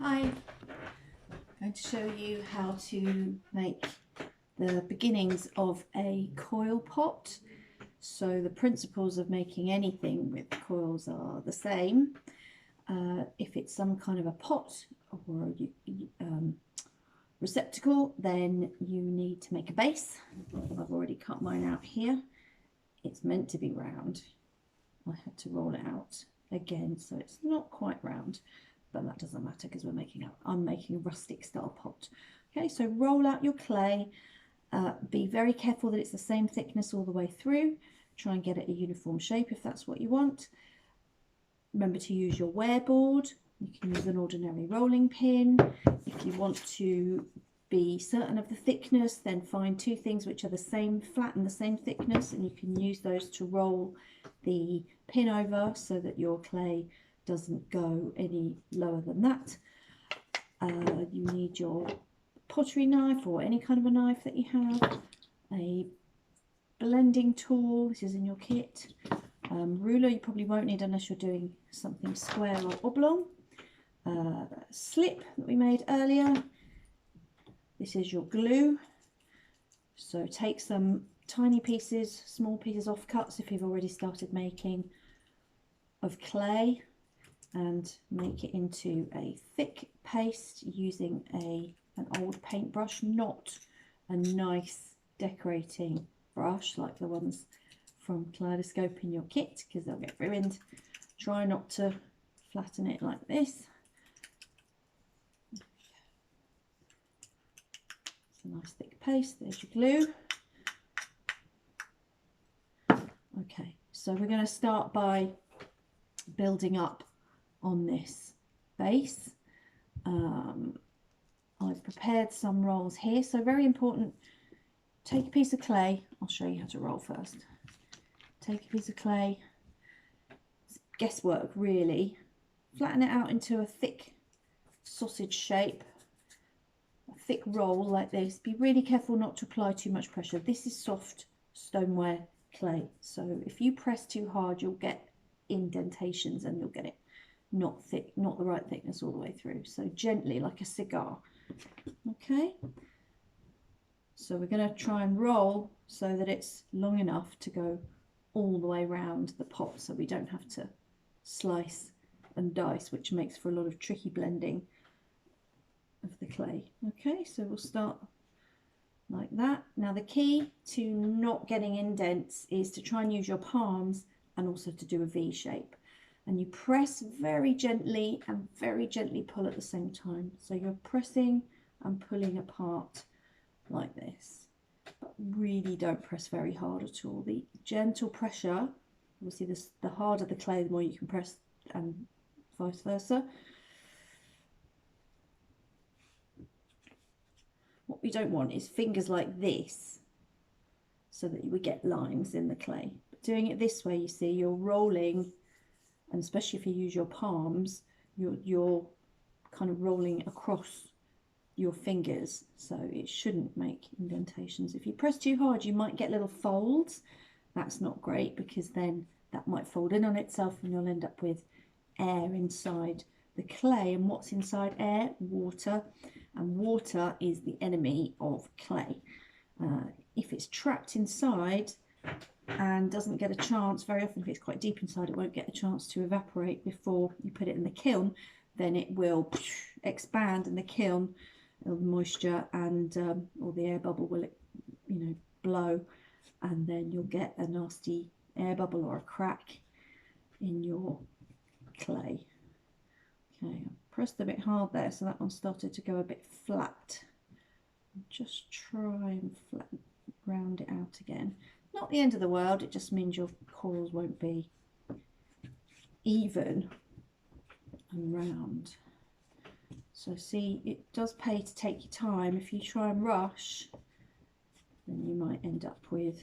Hi, I'm going to show you how to make the beginnings of a coil pot. So the principles of making anything with coils are the same. If it's some kind of a pot or receptacle, then you need to make a base. I've already cut mine out here. It's meant to be round. I had to roll it out again, so it's not quite round, but that doesn't matter because I'm making a rustic style pot. Okay, so roll out your clay. Be very careful that it's the same thickness all the way through. Try and get it a uniform shape if that's what you want. Remember to use your wear board. You can use an ordinary rolling pin. If you want to be certain of the thickness, then find two things which are the same, flat and the same thickness, and you can use those to roll the pin over so that your clay doesn't go any lower than that. You need your pottery knife or any kind of a knife that you have, a blending tool, this is in your kit, ruler you probably won't need unless you're doing something square or oblong, slip that we made earlier, this is your glue, so take some tiny pieces, small pieces offcuts if you've already started making, of clay and make it into a thick paste using an old paintbrush, not a nice decorating brush like the ones from Kaleidoscope in your kit because they'll get ruined. Try not to flatten it like this. It's a nice thick paste. There's your glue. Okay, so we're going to start by building up on this base. I've prepared some rolls here, so very important, take a piece of clay, I'll show you how to roll first. Take a piece of clay, it's guesswork really, flatten it out into a thick sausage shape, a thick roll like this. Be really careful not to apply too much pressure. This is soft stoneware clay, so if you press too hard you'll get indentations and you'll get it not thick, not the right thickness all the way through. So gently, like a cigar. Okay, so we're going to try and roll so that it's long enough to go all the way around the pot, so we don't have to slice and dice, which makes for a lot of tricky blending of the clay. Okay, so we'll start like that. Now the key to not getting indents is to try and use your palms and also to do a V shape. And you press very gently and very gently pull at the same time. So you're pressing and pulling apart like this. But really don't press very hard at all. The gentle pressure, obviously the harder the clay, the more you can press, and vice versa. What we don't want is fingers like this, so that you would get lines in the clay. But doing it this way, you see, you're rolling, and especially if you use your palms, you're kind of rolling across your fingers, so it shouldn't make indentations. If you press too hard, you might get little folds. That's not great because then that might fold in on itself and you'll end up with air inside the clay. And what's inside air? Water, and water is the enemy of clay. If it's trapped inside and doesn't get a chance, very often if it's quite deep inside, it won't get a chance to evaporate before you put it in the kiln, then it will expand in the kiln, the moisture and or the air bubble will, blow, and then you'll get a nasty air bubble or a crack in your clay. Okay, I pressed a bit hard there, so that one started to go a bit flat. Just try and round it out again. Not the end of the world, it just means your coils won't be even and round. So see, it does pay to take your time. If you try and rush, then you might end up with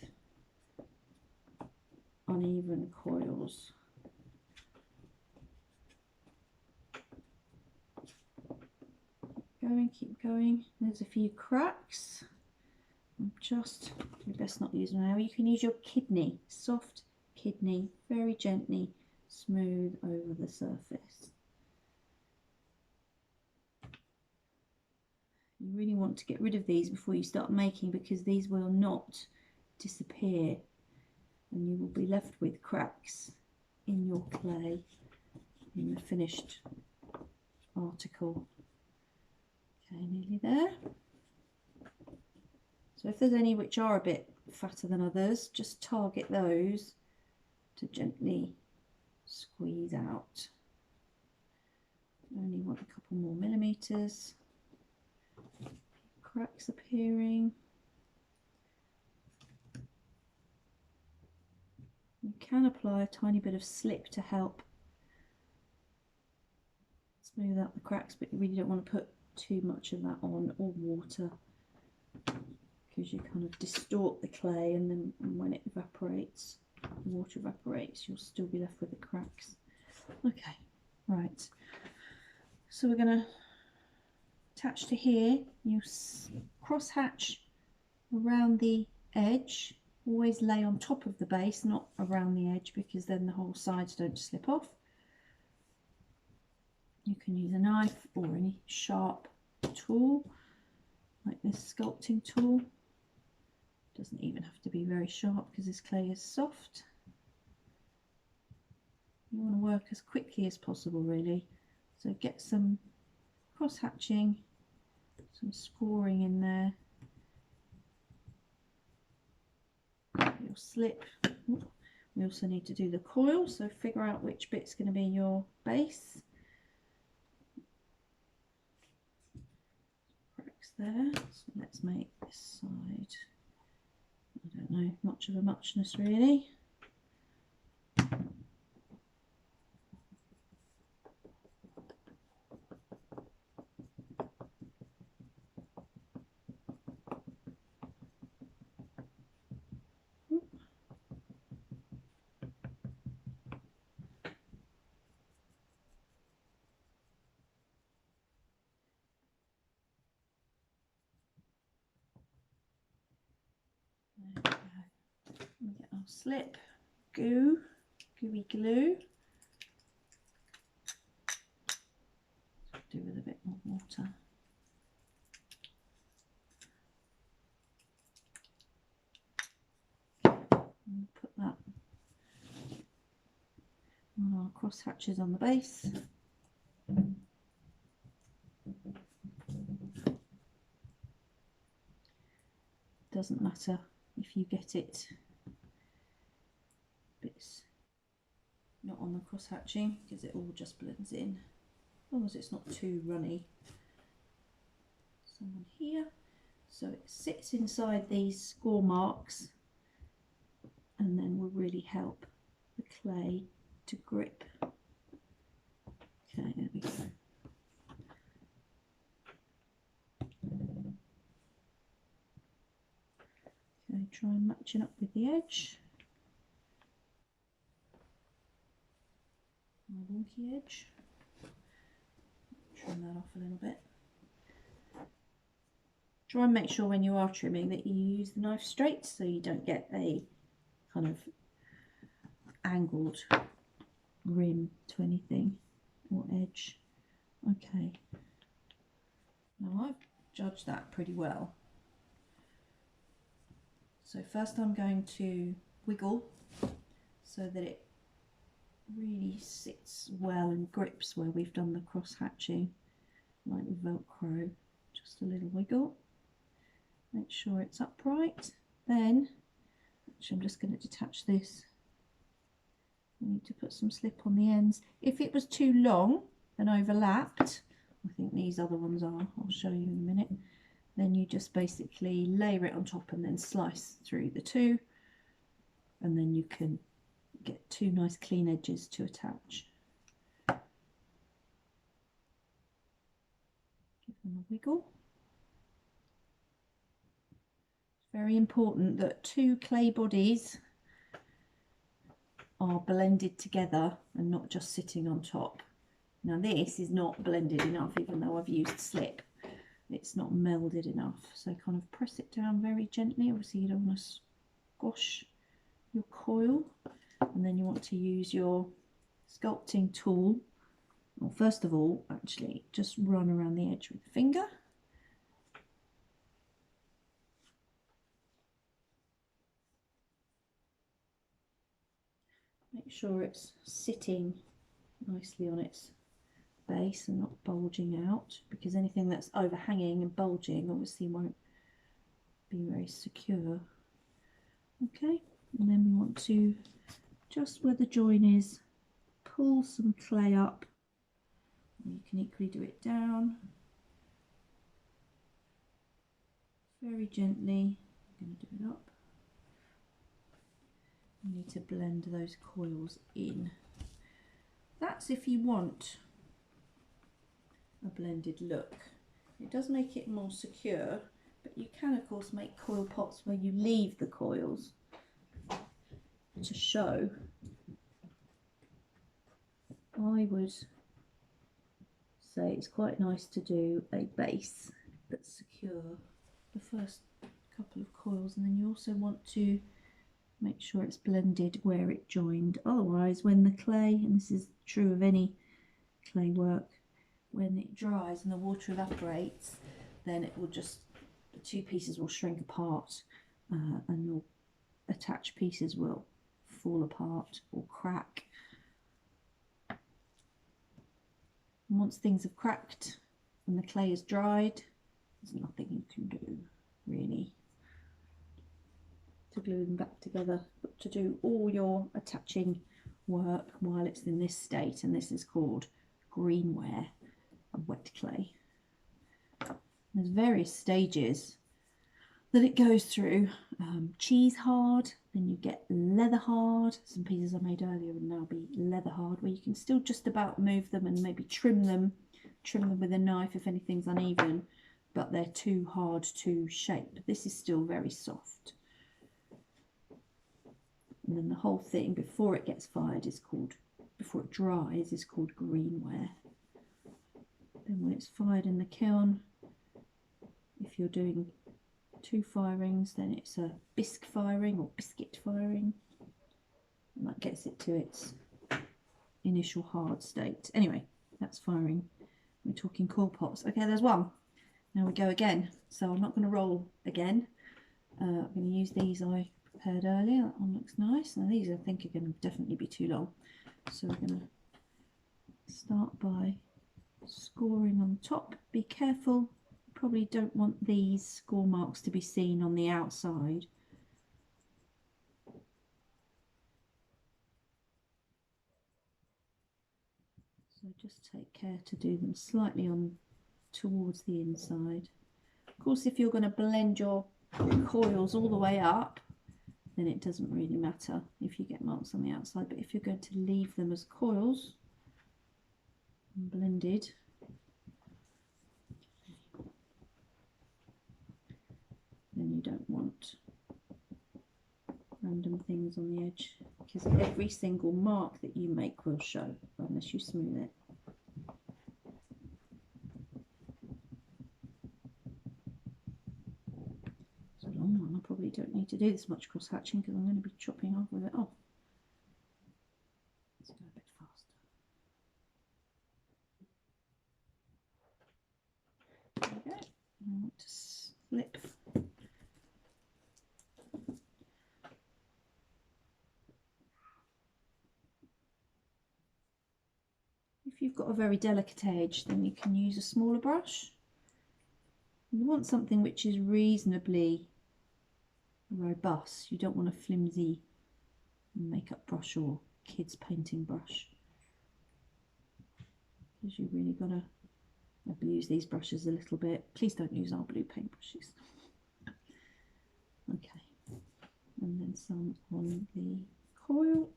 uneven coils. Keep going. There's a few cracks. You best not use them now. You can use your kidney, soft kidney, very gently smooth over the surface. You really want to get rid of these before you start making, because these will not disappear and you will be left with cracks in your clay in the finished article. Okay, nearly there. So if there's any which are a bit fatter than others, just target those to gently squeeze out. Only want a couple more millimeters. Cracks appearing. You can apply a tiny bit of slip to help smooth out the cracks, but you really don't want to put too much of that on, or water, because you kind of distort the clay, and then when it evaporates, the water evaporates, you'll still be left with the cracks. Okay, right. So we're going to attach to here. You cross hatch around the edge. Always lay on top of the base, not around the edge, because then the whole sides don't slip off. You can use a knife or any sharp tool, like this sculpting tool. Doesn't even have to be very sharp because this clay is soft. You want to work as quickly as possible, really. So get some cross hatching, some scoring in there. Your slip. We also need to do the coil, so figure out which bit's going to be your base. Cracks there. So let's make this side, I don't know, much of a muchness really. We get our slip, gooey glue. Do with a bit more water. And put that on our cross hatches on the base. Doesn't matter if you get it bits not on the cross hatching, because it all just blends in, as long as it's not too runny. Some on here, so it sits inside these score marks, and then will really help the clay to grip. Okay, there we go. Okay, try and match it up with the edge. My wonky edge. Trim that off a little bit. Try and make sure when you are trimming that you use the knife straight, so you don't get a kind of angled rim to anything or edge. Okay, now I've judged that pretty well. So first I'm going to wiggle so that it really sits well and grips where we've done the cross hatching, like with Velcro. Just a little wiggle, make sure it's upright. Then actually I'm just going to detach this. I need to put some slip on the ends. If it was too long and overlapped, I think these other ones are, I'll show you in a minute, then you just basically layer it on top and then slice through the two, and then you can get two nice clean edges to attach. Give them a wiggle. It's very important that two clay bodies are blended together and not just sitting on top. Now this is not blended enough, even though I've used slip. It's not melded enough, so kind of press it down very gently. Obviously you don't want to squash your coil, and then you want to use your sculpting tool. Well, first of all, actually just run around the edge with the finger Make sure it's sitting nicely on its base and not bulging out, because anything that's overhanging and bulging obviously won't be very secure. Okay, and then we want to, just where the join is, pull some clay up. You can equally do it down very gently. I'm going to do it up. You need to blend those coils in. That's if you want a blended look. It does make it more secure, but you can of course make coil pots where you leave the coils to show. I would say it's quite nice to do a base that's secure, the first couple of coils, and then you also want to make sure it's blended where it joined. Otherwise, when the clay, and this is true of any clay work, when it dries and the water evaporates, then it will just, the two pieces will shrink apart, and your attached pieces will fall apart or crack. And once things have cracked and the clay is dried, there's nothing you can do really to glue them back together, but to do all your attaching work while it's in this state, and this is called greenware, a wet clay. There's various stages that it goes through. Cheese hard, then you get leather hard. Some pieces I made earlier will now be leather hard, where you can still just about move them and maybe trim them with a knife if anything's uneven, but they're too hard to shape. This is still very soft. And then the whole thing before it gets fired is called, before it dries, is called greenware. Then when it's fired in the kiln, if you're doing 2 firings, then it's a bisque firing or biscuit firing, and that gets it to its initial hard state. Anyway, that's firing. We're talking coil pots. Okay, there's one. Now we go again. So I'm not going to roll again. I'm going to use these I prepared earlier. That one looks nice. Now these I think are going to definitely be too long. So we're going to start by scoring on top. Be careful. Probably don't want these score marks to be seen on the outside. So just take care to do them slightly on towards the inside. Of course, if you're going to blend your coils all the way up, then it doesn't really matter if you get marks on the outside, but if you're going to leave them as coils and blended, then you don't want random things on the edge, because every single mark that you make will show unless you smooth it. It's a long one. I probably don't need to do this much cross hatching because I'm going to be chopping off with it off. Let's go a bit faster. There we go. I want to slip. If you've got a very delicate edge, then you can use a smaller brush. You want something which is reasonably robust. You don't want a flimsy makeup brush or kids painting brush, because you really got to abuse these brushes a little bit. Please don't use our blue paint brushes. Okay, and then some on the coil.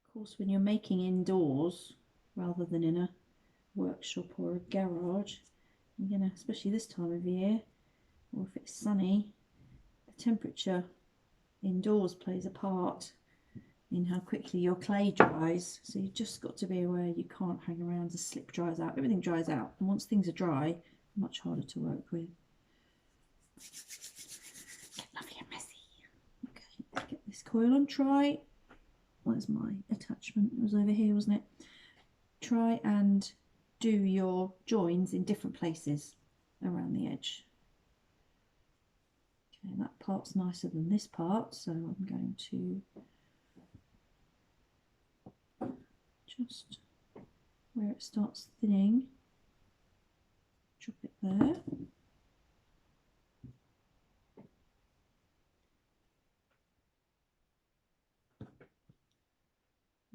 Of course, when you're making indoors rather than in a workshop or a garage, you're gonna, especially this time of year, or if it's sunny, the temperature indoors plays a part in how quickly your clay dries. So you've just got to be aware you can't hang around, the slip dries out, everything dries out, and once things are dry, much harder to work with. Get lovely and messy. Okay, let's get this coil on. Try. Where's my attachment? It was over here, wasn't it? try and do your joins in different places around the edge. Okay, that part's nicer than this part, so I'm going to just where it starts thinning, drop it there.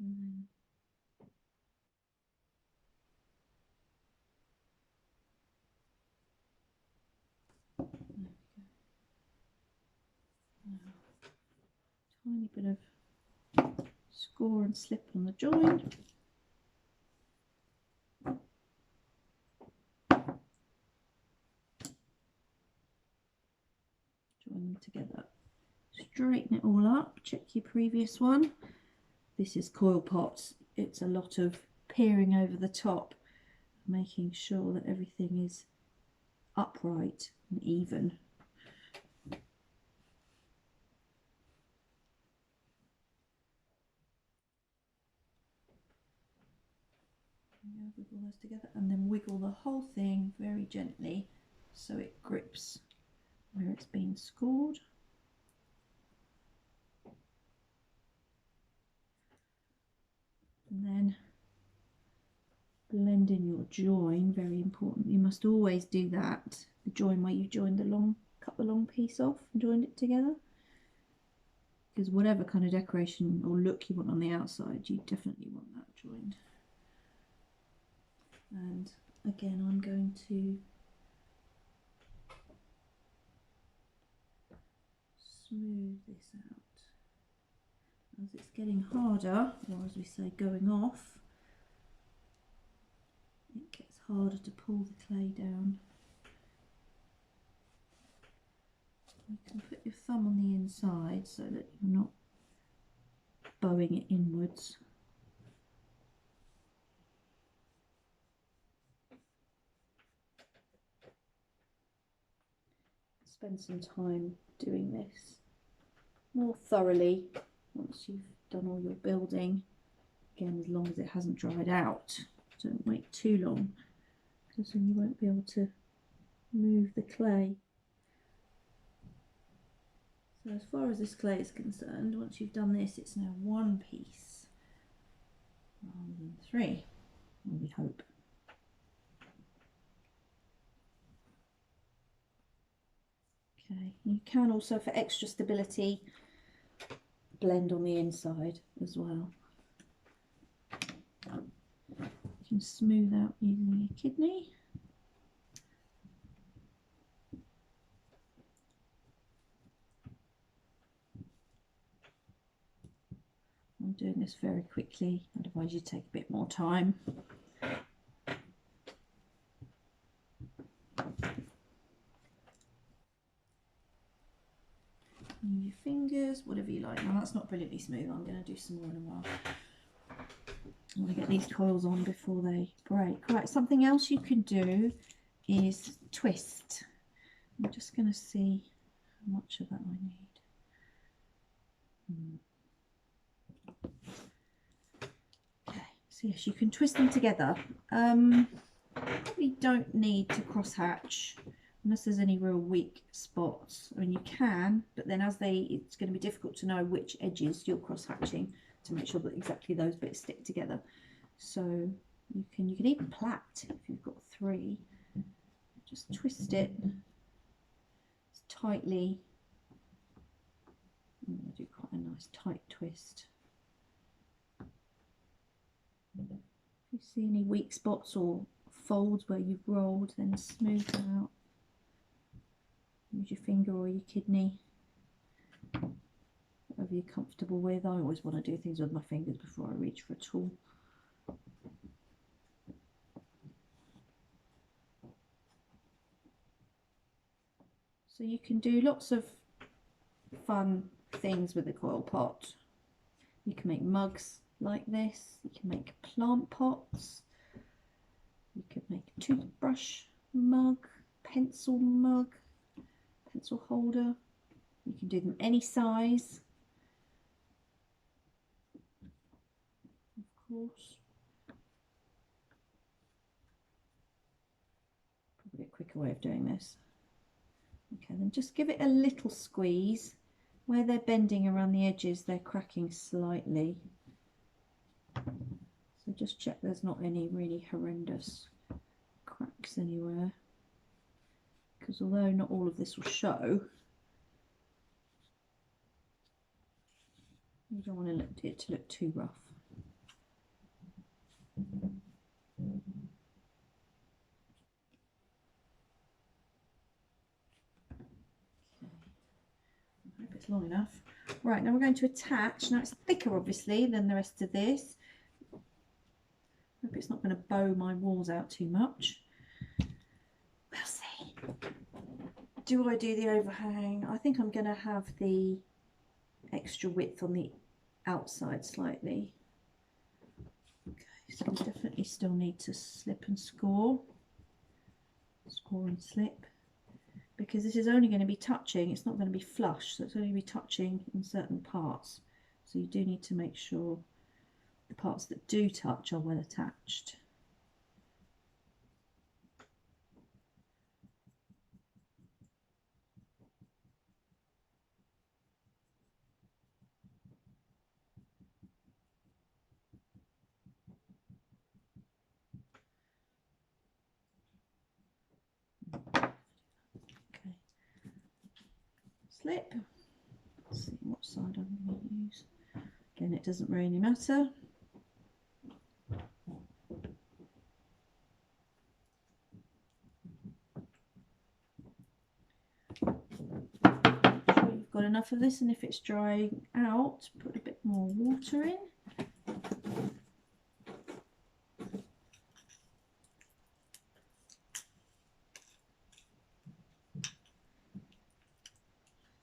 And then tiny bit of score and slip on the join. Join them together. Straighten it all up, check your previous one. This is coil pots. It's a lot of peering over the top, making sure that everything is upright and even. Wiggle those together and then wiggle the whole thing very gently so it grips where it's been scored. And then blend in your join, very important. You must always do that. The join where you joined the long, cut the long piece off and joined it together. Because whatever kind of decoration or look you want on the outside, you definitely want that joined. And again, I'm going to smooth this out. As it's getting harder, or as we say, going off, it gets harder to pull the clay down. You can put your thumb on the inside so that you're not bowing it inwards. Spend some time doing this more thoroughly once you've done all your building. Again, as long as it hasn't dried out. Don't wait too long, because then you won't be able to move the clay. So as far as this clay is concerned, once you've done this, it's now one piece rather than three, we hope. Okay, you can also, for extra stability, blend on the inside as well. You can smooth out using your kidney. I'm doing this very quickly, otherwise you take a bit more time. Move your fingers, whatever you like. Now that's not brilliantly smooth, I'm going to do some more in a while. I'm going to get these coils on before they break. Right, something else you can do is twist. I'm just going to see how much of that I need. Okay, so yes, you can twist them together. Probably don't need to cross hatch unless there's any real weak spots. I mean, you can, but then it's going to be difficult to know which edges you're cross hatching to make sure that exactly those bits stick together. So you can even plait if you've got three. Just twist it as tightly. I'm going to do quite a nice tight twist. If you see any weak spots or folds where you've rolled, then smooth them out. Use your finger or your kidney, whatever you're comfortable with. I always want to do things with my fingers before I reach for a tool. So you can do lots of fun things with the coil pot. You can make mugs like this, you can make plant pots, you can make a toothbrush mug, pencil holder. You can do them any size, of course. Probably a quicker way of doing this. Okay, then just give it a little squeeze. Where they're bending around the edges, they're cracking slightly. So just check there's not any really horrendous cracks anywhere. Because although not all of this will show, you don't want it to look too rough. I hope it's long enough. Right, now we're going to attach. Now it's thicker obviously than the rest of this. Hope it's not going to bow my walls out too much. We'll see. Do I do the overhang? I think I'm going to have the extra width on the outside slightly. Okay, so we definitely still need to slip and score. Score and slip. Because this is only going to be touching, it's not going to be flush, so it's only going to be touching in certain parts. So you do need to make sure the parts that do touch are well attached. Okay. Slip. Let's see what side I'm going to use. Again, it doesn't really matter. You've got enough of this, and if it's drying out, put a bit more water in.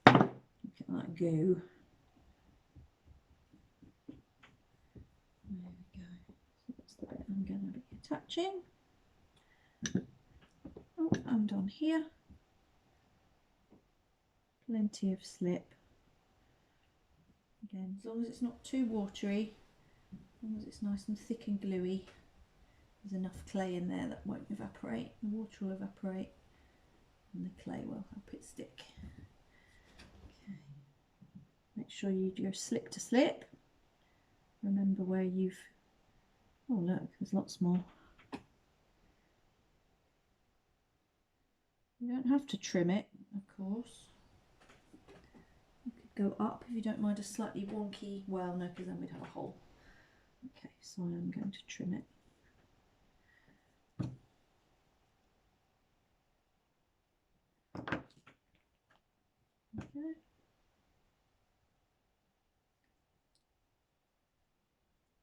Look at that goo. There we go. So that's the bit I'm going to be attaching. Oh, and on here, plenty of slip. Again, as long as it's not too watery, as long as it's nice and thick and gluey, there's enough clay in there that won't evaporate. The water will evaporate and the clay will help it stick. Okay. Make sure you do slip to slip. Remember where you've, oh look, there's lots more. You don't have to trim it, of course. You could go up if you don't mind a slightly wonky, well no, because then we'd have a hole. Okay, so I'm going to trim it. Okay.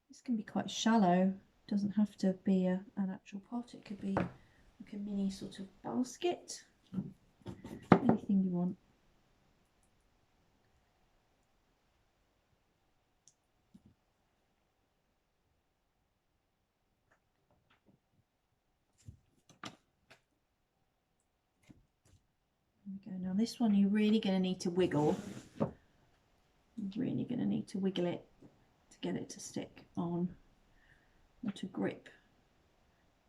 This can be quite shallow, doesn't have to be an actual pot, it could be like a mini sort of basket, anything you want. There we go. Now this one you're really going to need to wiggle. You're really going to need to wiggle it to get it to stick on, or to grip,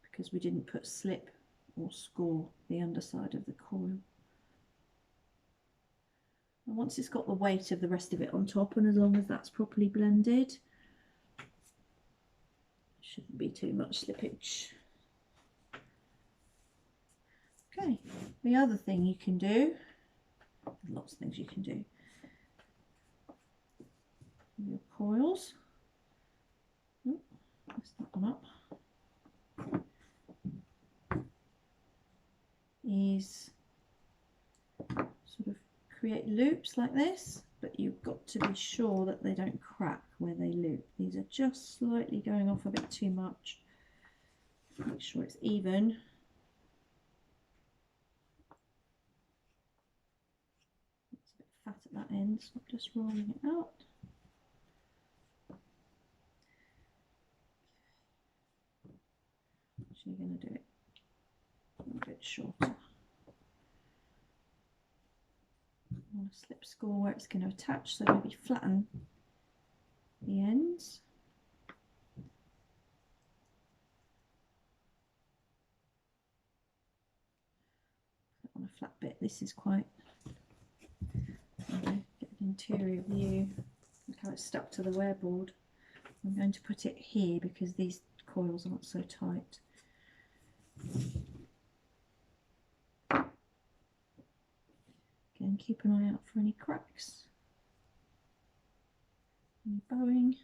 because we didn't put slip or score the underside of the coil. And once it's got the weight of the rest of it on top, and as long as that's properly blended, shouldn't be too much slippage. Okay, the other thing you can do, lots of things you can do, your coils. Oh, mess that one up. Is sort of create loops like this, but you've got to be sure that they don't crack where they loop. These are just slightly going off a bit too much. Make sure it's even. It's a bit fat at that end, so I'm just rolling it out. Actually going to do it a bit shorter. I want to slip score where it's going to attach, so maybe flatten the ends. flat bit. This is quite, get an interior view. Look how it's stuck to the wear board. I'm going to put it here because these coils aren't so tight. Again, keep an eye out for any cracks, any bowing.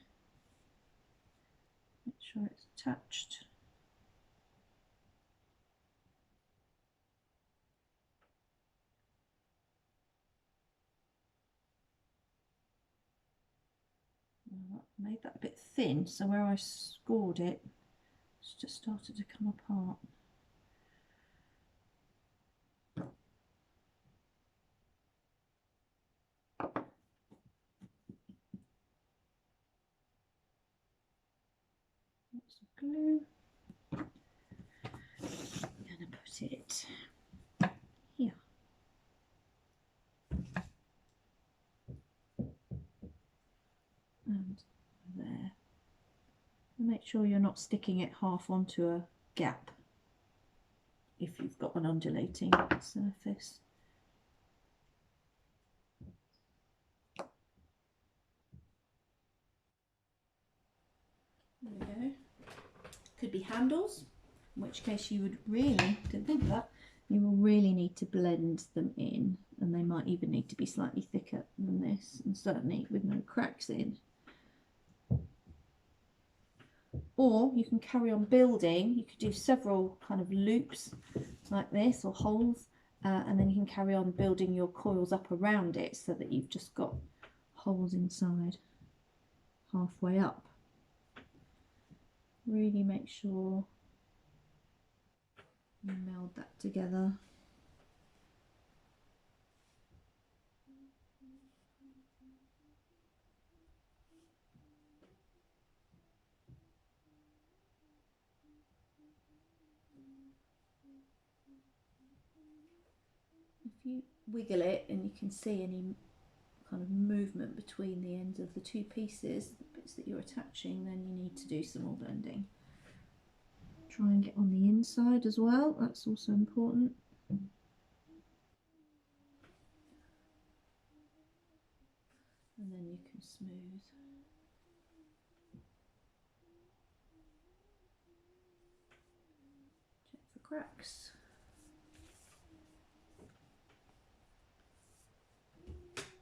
Make sure it's attached. Well, I made that a bit thin, so where I scored it, it's just started to come apart. Lots of glue. I'm going to put it here. And there. And make sure you're not sticking it half onto a gap if you've got an undulating surface. There we go. Could be handles, in which case you would really, didn't think of that, you will really need to blend them in, and they might even need to be slightly thicker than this, and certainly with no cracks in. Or you can carry on building. You could do several kind of loops like this, or holes, and then you can carry on building your coils up around it so that you've just got holes inside halfway up. Really make sure you meld that together. If you wiggle it and you can see any kind of movement between the ends of the two pieces, the bits that you're attaching, then you need to do some more blending. Try and get on the inside as well, that's also important. And then you can smooth. Check for cracks.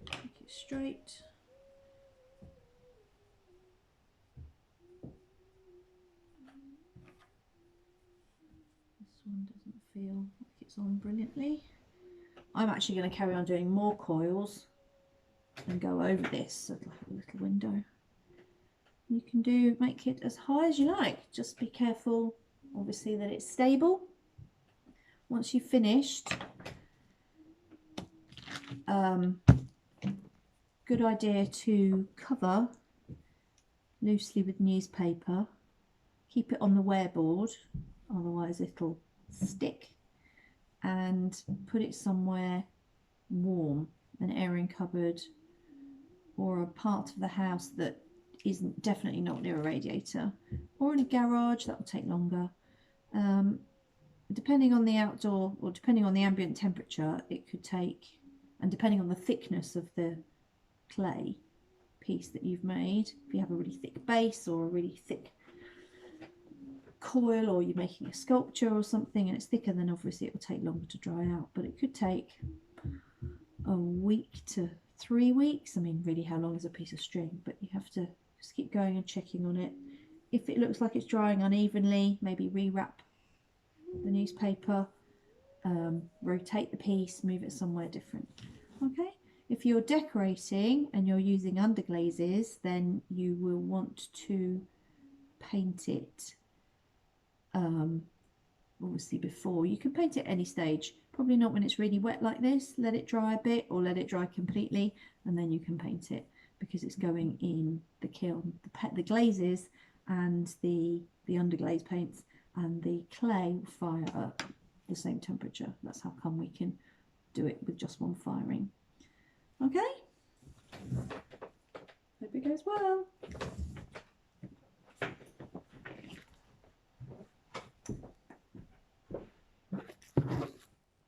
Make it straight. This one doesn't feel like it's on brilliantly. I'm actually going to carry on doing more coils and go over this so like a little window. You can make it as high as you like, just be careful obviously that it's stable. Once you've finished, good idea to cover loosely with newspaper, keep it on the wear board, otherwise it'll stick, and put it somewhere warm, an airing cupboard or a part of the house that isn't definitely not near a radiator, or in a garage. That will take longer. Depending on the outdoor, or depending on the ambient temperature, it could take, and depending on the thickness of the clay piece that you've made, if you have a really thick base or a really thick coil, or you're making a sculpture or something and it's thicker, then obviously it will take longer to dry out, but it could take a week to 3 weeks. I mean, really, how long is a piece of string? But you have to just keep going and checking on it. If it looks like it's drying unevenly, maybe rewrap the newspaper, rotate the piece, move it somewhere different. Okay, if you're decorating and you're using underglazes, then you will want to paint it obviously before. You can paint it at any stage, probably not when it's really wet like this. Let it dry a bit, or let it dry completely, and then you can paint it, because it's going in the kiln. The glazes and the underglaze paints and the clay will fire at the same temperature. That's how come we can do it with just one firing. Okay, hope it goes well.